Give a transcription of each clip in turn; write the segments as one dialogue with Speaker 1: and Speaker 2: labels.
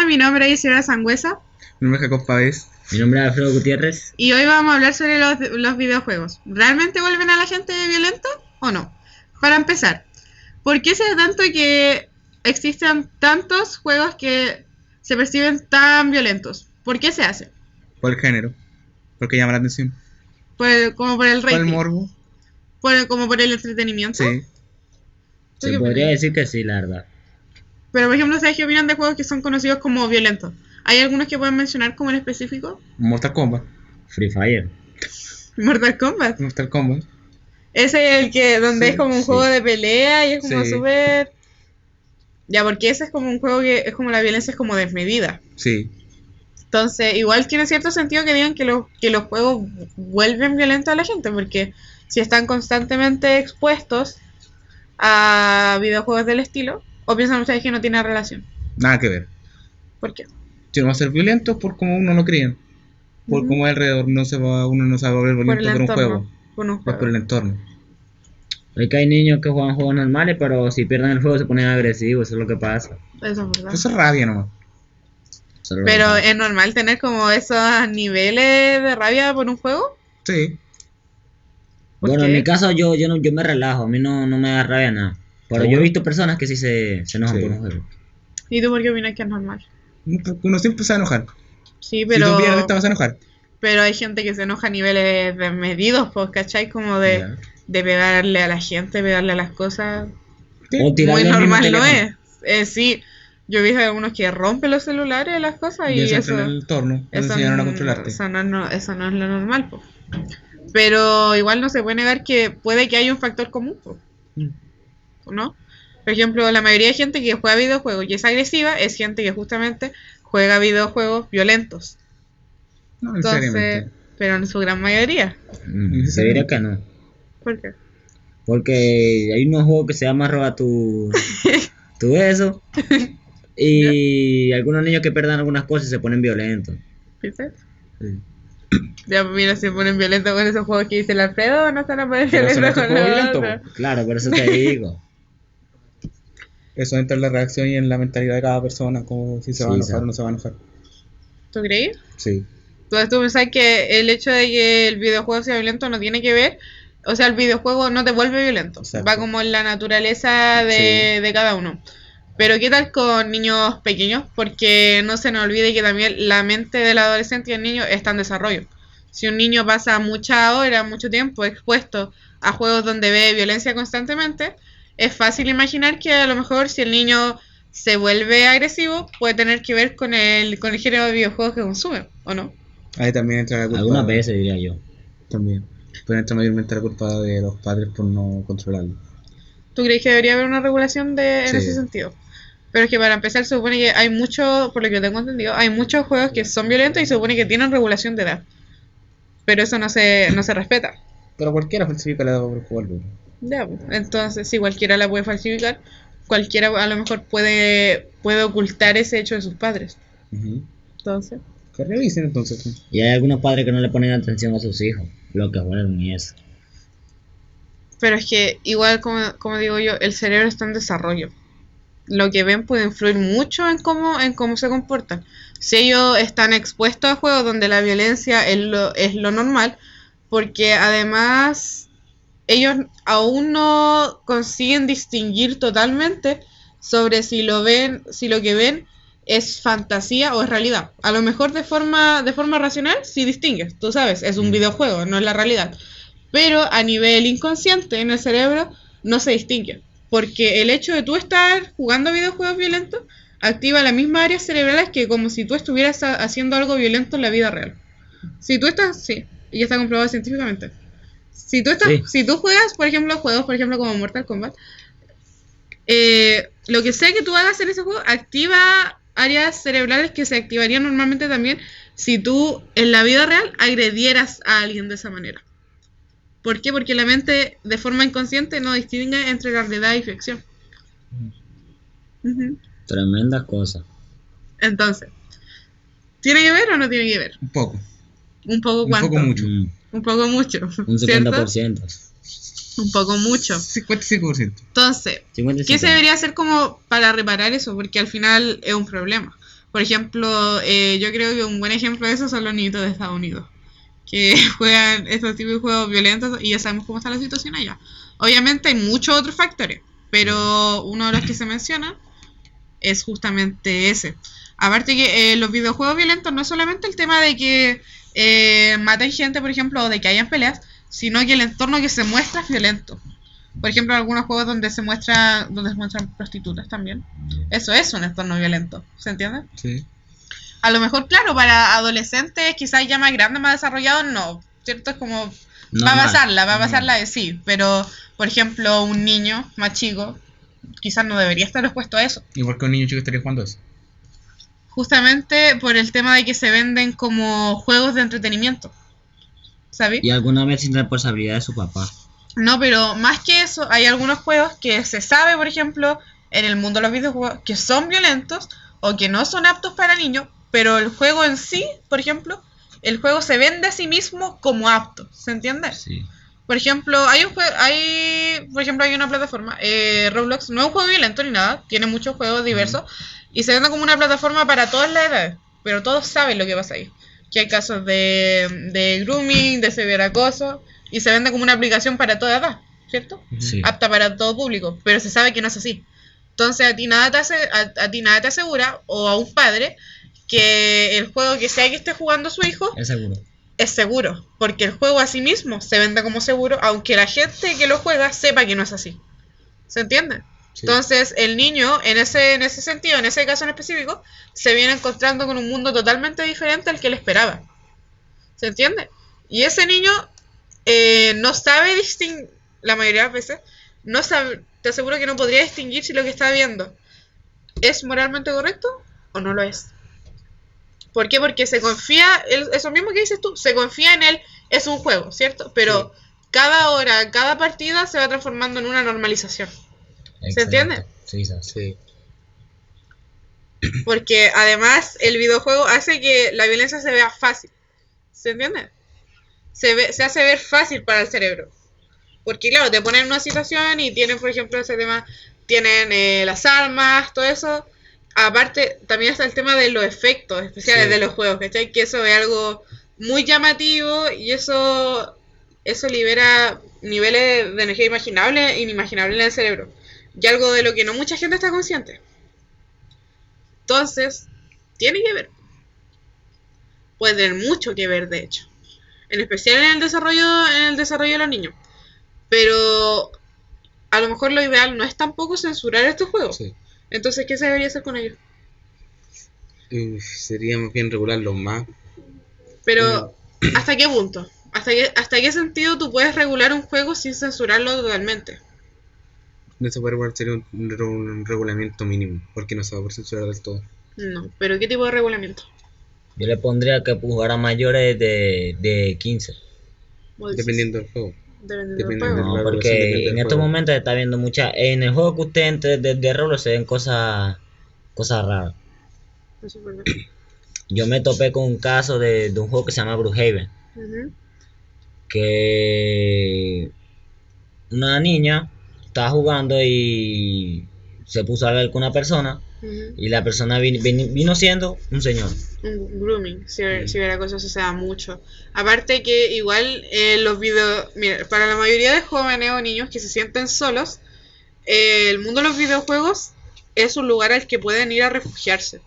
Speaker 1: mi nombre es Isidora Sangüesa.
Speaker 2: Mi nombre es Jacob Páez.
Speaker 3: Mi nombre es Alfredo Gutiérrez.
Speaker 1: Y hoy vamos a hablar sobre los videojuegos. ¿Realmente vuelven a la gente violenta o no? Para empezar, ¿por qué se da tanto que existen tantos juegos que se perciben tan violentos? ¿Por qué se hace?
Speaker 2: Por el género. Porque llama la atención.
Speaker 1: Como por el rating.
Speaker 2: Por el morbo.
Speaker 1: Como por el entretenimiento.
Speaker 2: Sí.
Speaker 3: Se podría decir que sí, la verdad.
Speaker 1: Pero por ejemplo, ¿ustedes qué opinan de juegos que son conocidos como violentos? ¿Hay algunos que pueden mencionar como en específico?
Speaker 2: Mortal Kombat.
Speaker 3: Free Fire.
Speaker 1: Mortal Kombat.
Speaker 2: Mortal Kombat.
Speaker 1: Ese es el que donde
Speaker 2: Sí,
Speaker 1: es como un
Speaker 3: sí.
Speaker 1: juego de pelea y es como
Speaker 2: Sí.
Speaker 1: súper... Ya, porque ese es como un juego que es como la violencia es como desmedida.
Speaker 2: Sí.
Speaker 1: Entonces, igual tiene cierto sentido que digan que los juegos vuelven violentos a la gente, porque si están constantemente expuestos a videojuegos del estilo, o piensan ustedes que no tiene relación.
Speaker 2: Nada que ver.
Speaker 1: ¿Por qué?
Speaker 2: Si no va a ser violento por como uno lo cría. Por
Speaker 1: Ujú.
Speaker 2: como alrededor uno no se va a volver
Speaker 1: Por
Speaker 2: violento
Speaker 1: el
Speaker 2: por un
Speaker 1: entorno.
Speaker 2: juego.
Speaker 1: Por un
Speaker 2: Es
Speaker 1: juego.
Speaker 2: por el entorno.
Speaker 3: Es que hay niños que juegan juegos normales, pero si pierden el juego se ponen agresivos, eso es lo que pasa.
Speaker 1: Eso es verdad.
Speaker 2: Eso es rabia nomás.
Speaker 3: Eso es lo que
Speaker 1: Pero
Speaker 3: pasa.
Speaker 1: es normal tener como esos niveles de rabia por un juego.
Speaker 2: Sí.
Speaker 1: ¿Por
Speaker 3: Bueno,
Speaker 1: qué?
Speaker 3: en mi caso yo me relajo, a mí no me da rabia nada. Pero yo he visto personas que sí se enojan
Speaker 2: Sí.
Speaker 3: por un juego.
Speaker 1: ¿Y tú por qué opinas que es normal?
Speaker 2: Porque uno siempre se va a enojar.
Speaker 1: Sí,
Speaker 2: Si
Speaker 1: pero...
Speaker 2: tú pierdes te vas a enojar.
Speaker 1: Pero hay gente que se enoja a niveles desmedidos, pues, ¿cachai? Como
Speaker 2: Ya.
Speaker 1: de pegarle a la gente, pegarle a las cosas.
Speaker 2: Sí.
Speaker 3: O tirarle
Speaker 1: Muy
Speaker 3: al mismo
Speaker 1: normal no
Speaker 3: teléfono.
Speaker 1: es. Sí, yo he visto algunos que rompen los celulares, las cosas, y
Speaker 2: Y eso
Speaker 1: eso...
Speaker 2: en el entorno. Te
Speaker 1: Eso
Speaker 2: enseñaron a
Speaker 1: no,
Speaker 2: controlarte.
Speaker 1: eso no es lo normal, pues. Pero igual no se puede negar que puede que haya un factor común, po, ¿no? Por ejemplo, la mayoría de gente que juega videojuegos y es agresiva es gente que justamente juega videojuegos violentos.
Speaker 2: No
Speaker 1: Entonces,
Speaker 2: necesariamente.
Speaker 1: pero en su gran mayoría.
Speaker 3: Yo diría que no.
Speaker 1: ¿Por qué?
Speaker 3: Porque hay unos juegos que se llama Roba tu eso. Y algunos niños que pierden algunas cosas y se ponen violentos.
Speaker 1: ¿Viste?
Speaker 2: Sí.
Speaker 1: Ya, mira, se ponen violentos con esos juegos que dice el Alfredo, no se van a poner
Speaker 2: Pero eso no
Speaker 1: violentos
Speaker 2: es
Speaker 1: con
Speaker 2: un juego
Speaker 1: los
Speaker 2: violento,
Speaker 1: otros.
Speaker 2: po.
Speaker 3: Claro, por eso te digo.
Speaker 2: Eso entra en la reacción y en la mentalidad de cada persona. Como si se va a
Speaker 3: Sí,
Speaker 2: enojar
Speaker 3: sí.
Speaker 2: o no se va a enojar.
Speaker 1: ¿Tú crees?
Speaker 2: Sí.
Speaker 1: Entonces tú pensás que el hecho de que el videojuego sea violento no tiene que ver, o sea, el videojuego no te vuelve violento,
Speaker 2: Exacto.
Speaker 1: va como en la naturaleza de cada uno. Pero ¿qué tal con niños pequeños? Porque no se nos olvide que también la mente del adolescente y el niño está en desarrollo. Si un niño pasa muchas horas, mucho tiempo expuesto a juegos donde ve violencia constantemente, es fácil imaginar que a lo mejor si el niño se vuelve agresivo, puede tener que ver con el género de videojuegos que consume, ¿o no?
Speaker 2: Ahí también entra la culpa.
Speaker 3: Algunas veces diría yo.
Speaker 2: También. Pero entra mayormente la culpa de los padres por no controlarlo.
Speaker 1: ¿Tú crees que debería haber una regulación en
Speaker 2: Sí.
Speaker 1: ese sentido? Pero es que para empezar se supone que hay mucho, por lo que tengo entendido, hay muchos juegos que son violentos y se supone que tienen regulación de edad. Pero eso no se respeta.
Speaker 2: Pero cualquiera falsifica la edad por jugarlo.
Speaker 1: Ya, pues, entonces si cualquiera la puede falsificar, cualquiera a lo mejor puede ocultar ese hecho de sus padres. Entonces,
Speaker 2: Que revisen entonces.
Speaker 3: Y hay algunos padres que no le ponen atención a sus hijos, lo que juegan y eso.
Speaker 1: pero es que igual como digo yo, el cerebro está en desarrollo. Lo que ven puede influir mucho en cómo se comportan. Si ellos están expuestos a juegos donde la violencia es lo normal, porque además ellos aún no consiguen distinguir totalmente sobre si lo que ven es fantasía o es realidad. A lo mejor de forma racional sí distingues, tú sabes, es un videojuego, no es la realidad. Pero a nivel inconsciente en el cerebro no se distingue. Porque el hecho de tú estar jugando videojuegos violentos activa las mismas áreas cerebrales que como si tú estuvieras haciendo algo violento en la vida real. Si tú estás, sí, y ya está comprobado científicamente. Si tú juegas, por ejemplo, juegos, por ejemplo, como Mortal Kombat, lo que sea que tú hagas en ese juego activa áreas cerebrales que se activarían normalmente también si tú en la vida real agredieras a alguien de esa manera. ¿Por qué? Porque la mente de forma inconsciente no distingue entre la realidad y ficción.
Speaker 3: Tremenda cosa.
Speaker 1: Entonces, ¿tiene que ver o no tiene que ver?
Speaker 2: Un poco.
Speaker 1: ¿Un poco
Speaker 2: Un
Speaker 1: cuánto?
Speaker 2: poco mucho.
Speaker 1: Un poco mucho.
Speaker 3: Un
Speaker 1: ¿cierto?
Speaker 3: 50%.
Speaker 1: Un poco mucho.
Speaker 2: 55%.
Speaker 1: Entonces,
Speaker 3: 50%.
Speaker 1: ¿qué se debería hacer como para reparar eso? Porque al final es un problema. Por ejemplo, yo creo que un buen ejemplo de eso son los niñitos de Estados Unidos, que juegan estos tipos de juegos violentos y ya sabemos cómo está la situación allá. Obviamente hay muchos otros factores, pero uno de los que se menciona es justamente ese. Aparte que los videojuegos violentos no es solamente el tema de que maten gente, por ejemplo, o de que hayan peleas, sino que el entorno que se muestra es violento. Por ejemplo, algunos juegos donde se muestran prostitutas también. Eso es un entorno violento, ¿se entiende?
Speaker 2: Sí.
Speaker 1: A lo mejor, claro, para adolescentes quizás ya más grandes, más desarrollados, no, ¿cierto? Es como, va a pasarla de sí, pero, por ejemplo, un niño más chico quizás no debería estar expuesto a eso.
Speaker 2: ¿Y por qué un niño chico estaría jugando eso?
Speaker 1: Justamente por el tema de que se venden como juegos de entretenimiento, ¿sabes?
Speaker 3: Y alguna vez sin responsabilidad de su papá.
Speaker 1: No, pero más que eso, hay algunos juegos que se sabe, por ejemplo, en el mundo de los videojuegos, que son violentos o que no son aptos para niños, pero el juego en sí, por ejemplo, el juego se vende a sí mismo como apto, ¿se entiende?
Speaker 3: Sí.
Speaker 1: Por ejemplo, hay una plataforma, Roblox, no es un juego violento ni nada, tiene muchos juegos diversos, y se vende como una plataforma para todas las edades, pero todos saben lo que pasa ahí. Que hay casos de grooming, de ciberacoso, y se vende como una aplicación para toda edad, ¿cierto?
Speaker 3: Sí.
Speaker 1: Apta para todo público, pero se sabe que no es así. Entonces a ti nada te asegura, o a un padre, que el juego que sea que esté jugando su hijo
Speaker 3: Es seguro.
Speaker 1: porque el juego a sí mismo se vende como seguro, aunque la gente que lo juega sepa que no es así. ¿Se entiende? Sí. Entonces el niño, en ese sentido, en ese caso en específico, se viene encontrando con un mundo totalmente diferente al que él esperaba. ¿Se entiende? Y ese niño no sabe distinguir, la mayoría de las veces, no sabe, te aseguro que no podría distinguir si lo que está viendo es moralmente correcto o no lo es. ¿Por qué? Porque se confía, eso mismo que dices tú, se confía en él, es un juego, ¿cierto? Pero sí, cada hora, cada partida se va transformando en una normalización. ¿Se entiende?
Speaker 3: Sí, sí.
Speaker 1: Porque además el videojuego hace que la violencia se vea fácil. ¿Se entiende? Se hace ver fácil para el cerebro. Porque claro, te ponen en una situación y tienen, por ejemplo, ese tema, tienen las armas, todo eso. Aparte, también está el tema de los efectos especiales de los juegos, ¿cachai? Que eso es algo muy llamativo y eso libera niveles de energía inimaginables en el cerebro. Y algo de lo que no mucha gente está consciente. Entonces, tiene que ver. Puede tener mucho que ver, de hecho. En especial en el desarrollo de los niños. Pero a lo mejor lo ideal no es tampoco censurar estos juegos. Sí. Entonces, ¿qué se debería hacer con ellos?
Speaker 2: Sería más bien regularlos más.
Speaker 1: Pero, ¿hasta qué punto? ¿Hasta qué sentido tú puedes regular un juego sin censurarlo totalmente?
Speaker 2: No se puede regular, sería un regulamiento mínimo, porque no se va a poder censurar del todo.
Speaker 1: No, pero ¿qué tipo de regulamiento?
Speaker 3: Yo le pondría que jugara mayores de 15.
Speaker 2: Dependiendo del juego.
Speaker 1: Dependiendo del juego.
Speaker 3: No, porque en estos momentos está viendo muchas. En el juego que usted entre de Roblox se ven cosas raras.
Speaker 1: Eso es verdad.
Speaker 3: Yo me topé con un caso de un juego que se llama Brookhaven. Que una niña estaba jugando y se puso a hablar con una persona. Y la persona vino siendo un señor.
Speaker 1: Un grooming, ciberacoso se da mucho. Aparte que igual los videos, mira, para la mayoría de jóvenes o niños que se sienten solos, el mundo de los videojuegos es un lugar al que pueden ir a refugiarse.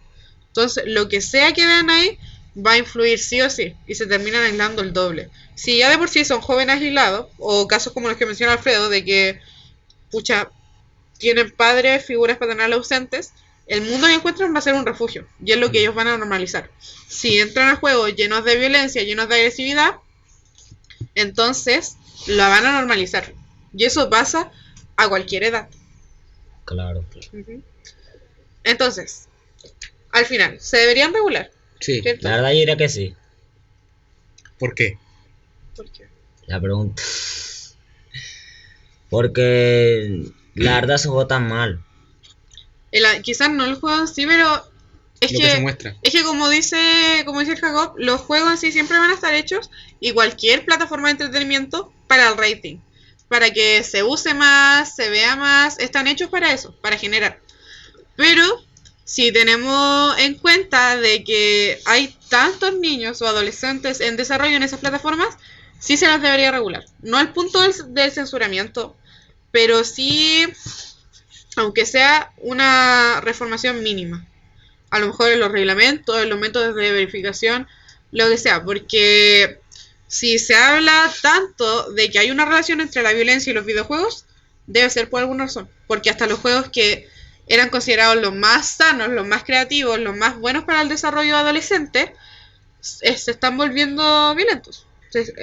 Speaker 1: Entonces, lo que sea que vean ahí va a influir sí o sí, y se terminan aislando el doble. Si ya de por sí son jóvenes aislados, o casos como los que menciona Alfredo, de que, pucha, tienen padres, figuras paternales ausentes, el mundo que encuentran va a ser un refugio, y es lo que ellos van a normalizar. Si entran a juegos llenos de violencia, llenos de agresividad, entonces la van a normalizar. Y eso pasa a cualquier edad.
Speaker 3: Claro.
Speaker 1: Entonces, al final, ¿se deberían regular?
Speaker 2: Sí.
Speaker 1: ¿Cierto?
Speaker 3: La verdad yo diría que sí.
Speaker 2: ¿Por qué?
Speaker 1: ¿Por qué?
Speaker 3: La pregunta. Porque la verdad se juega tan mal.
Speaker 1: Quizás no el juego en sí, pero es que
Speaker 2: se muestra.
Speaker 1: Es que como dice el Jacob, los juegos en sí siempre van a estar hechos, y cualquier plataforma de entretenimiento, para el rating, para que se use más, se vea más, están hechos para eso, para generar. Pero si tenemos en cuenta de que hay tantos niños o adolescentes en desarrollo en esas plataformas, sí se las debería regular. No al punto del censuramiento, pero sí, aunque sea una reformación mínima. A lo mejor en los reglamentos, en los métodos de verificación, lo que sea, porque si se habla tanto de que hay una relación entre la violencia y los videojuegos, debe ser por alguna razón. Porque hasta los juegos que eran considerados los más sanos, los más creativos, los más buenos para el desarrollo adolescente, se están volviendo violentos.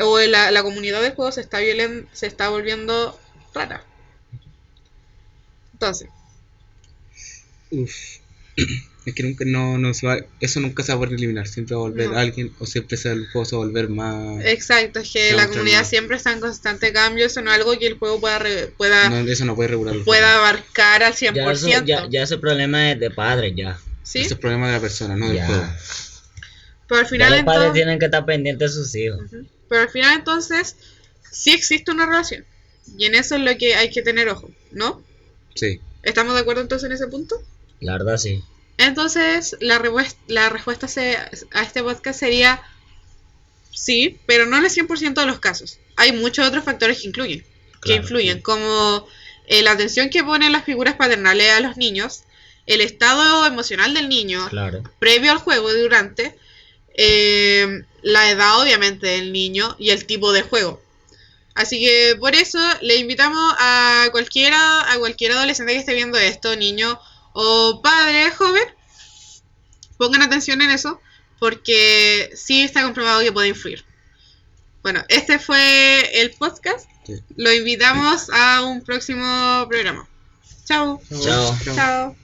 Speaker 1: O la comunidad del juego se está volviendo rara. Entonces,
Speaker 2: es que nunca no se va, eso nunca se va a poder eliminar, siempre va a volver alguien, o siempre el juego se va a volver más.
Speaker 1: Exacto, es que la comunidad siempre está en constante cambio, eso no es algo que el juego pueda
Speaker 2: no, eso no puede regular,
Speaker 1: pueda abarcar al 100%.
Speaker 3: Ya ese problema es de padres, ya.
Speaker 1: ¿Sí?
Speaker 2: Ese es el problema de la persona, no del juego.
Speaker 1: Pero al final
Speaker 3: los padres tienen que estar pendientes de sus hijos.
Speaker 1: Pero al final entonces sí existe una relación, y en eso es lo que hay que tener ojo, ¿no?
Speaker 2: Sí.
Speaker 1: ¿Estamos de acuerdo entonces en ese punto?
Speaker 3: La verdad sí.
Speaker 1: Entonces, la respuesta a este podcast sería sí, pero no en el 100% de los casos. Hay muchos otros factores que influyen, como la atención que ponen las figuras paternales a los niños, el estado emocional del niño, previo al juego y durante, la edad obviamente del niño y el tipo de juego. Así que por eso le invitamos a cualquier adolescente que esté viendo esto, niño o padre joven, pongan atención en eso, porque sí está comprobado que puede influir. Bueno, este fue el podcast. Sí. Lo invitamos a un próximo programa. Chao.
Speaker 3: Chao.
Speaker 1: Chao.